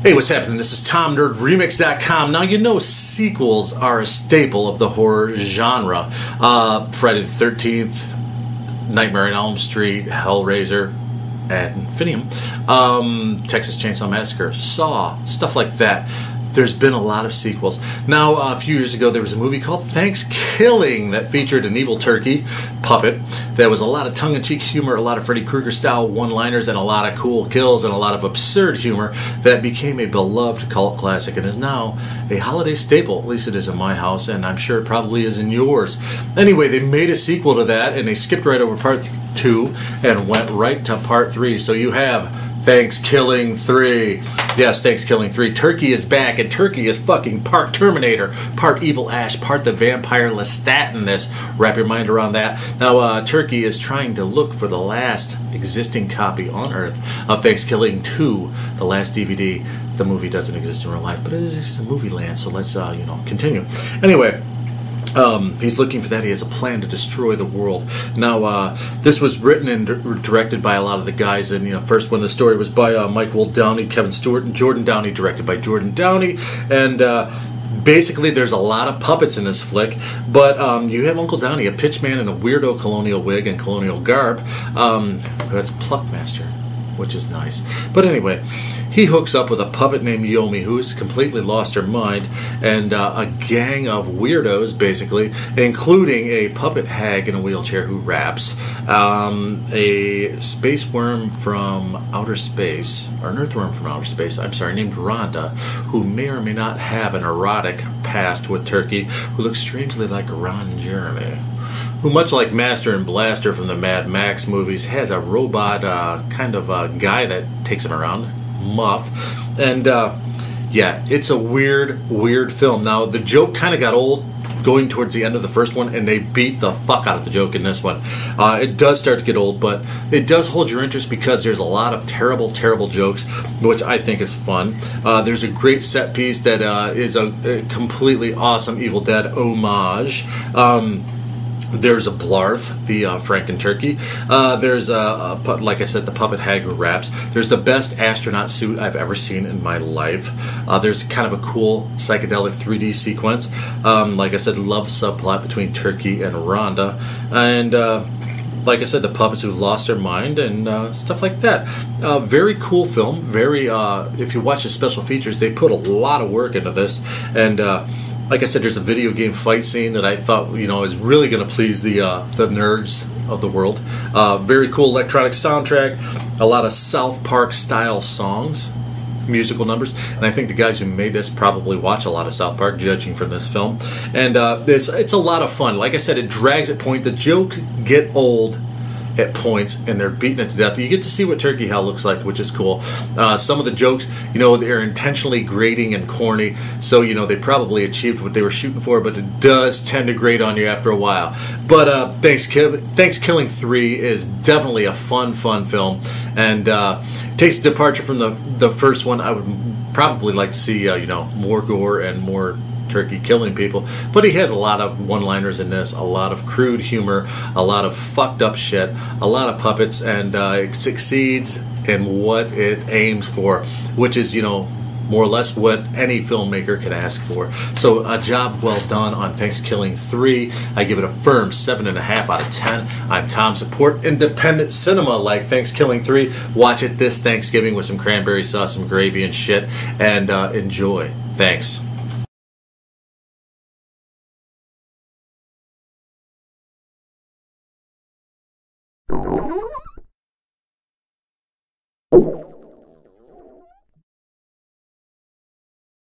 Hey, what's happening? This is Tom, NerdRemix.com. Now, you know sequels are a staple of the horror genre. Friday the 13th, Nightmare on Elm Street, Hellraiser, ad infinitum, Texas Chainsaw Massacre, Saw, stuff like that. There's been a lot of sequels. Now, a few years ago, there was a movie called Thankskilling that featured an evil turkey puppet. There was a lot of tongue-in-cheek humor, a lot of Freddy Krueger-style one-liners, and a lot of cool kills, and a lot of absurd humor that became a beloved cult classic and is now a holiday staple. At least it is in my house, and I'm sure it probably is in yours. Anyway, they made a sequel to that, and they skipped right over part 2 and went right to part 3. So you have Thankskilling 3. Yes, Thankskilling 3. Turkey is back, and Turkey is fucking part Terminator, part Evil Ash, part the vampire Lestat in this. Wrap your mind around that. Now, Turkey is trying to look for the last existing copy on Earth of Thankskilling 2, the last DVD. The movie doesn't exist in real life, but it is a movie land, so let's, continue. Anyway, he's looking for that. He has a plan to destroy the world. Now, this was written and directed by a lot of the guys. And first one, the story was by Mike Will Downey, Kevin Stewart, and Jordan Downey, directed by Jordan Downey. And basically, there's a lot of puppets in this flick. But you have Uncle Downey, a pitchman in a weirdo colonial wig and colonial garb. That's Pluckmaster, which is nice. But anyway, he hooks up with a puppet named Yomi, who's completely lost her mind, and a gang of weirdos, basically, including a puppet hag in a wheelchair who raps, a space worm from outer space, or an earthworm from outer space, I'm sorry, named Rhonda, who may or may not have an erotic past with Turkey, who looks strangely like Ron Jeremy, who, much like Master and Blaster from the Mad Max movies, has a robot kind of guy that takes him around, Muff. And yeah, it's a weird film. Now, the joke kind of got old going towards the end of the first one, and they beat the fuck out of the joke in this one. It does start to get old, but it does hold your interest because there's a lot of terrible jokes, which I think is fun. There's a great set piece that is a completely awesome Evil Dead homage. There's a Blarth, the Franken turkey. There's like I said, the puppet hag who raps. There's the best astronaut suit I've ever seen in my life. There's kind of a cool psychedelic 3D sequence. Like I said, love subplot between Turkey and Rhonda, and like I said, the puppets who lost their mind and stuff like that. Very cool film. Very. If you watch the special features, they put a lot of work into this, and like I said, there's a video game fight scene that I thought, is really going to please the nerds of the world. Very cool electronic soundtrack, a lot of South Park style songs, musical numbers, and I think the guys who made this probably watch a lot of South Park, judging from this film. And it's a lot of fun. Like I said, it drags at point. The jokes get old at points, and they're beating it to death. You get to see what turkey hell looks like, which is cool. Some of the jokes, they're intentionally grating and corny, so they probably achieved what they were shooting for, but it does tend to grate on you after a while. But Thankskilling 3 is definitely a fun film, and takes a departure from the first one. I would probably like to see more gore and more turkey killing people, but he has a lot of one-liners in this, a lot of crude humor, a lot of fucked up shit, a lot of puppets, and it succeeds in what it aims for, which is more or less what any filmmaker can ask for. So a job well done on Thankskilling 3. I give it a firm 7.5 out of 10. I'm Tom. Support independent cinema like Thankskilling 3. Watch it this Thanksgiving with some cranberry sauce, some gravy and shit, and enjoy. Thanks.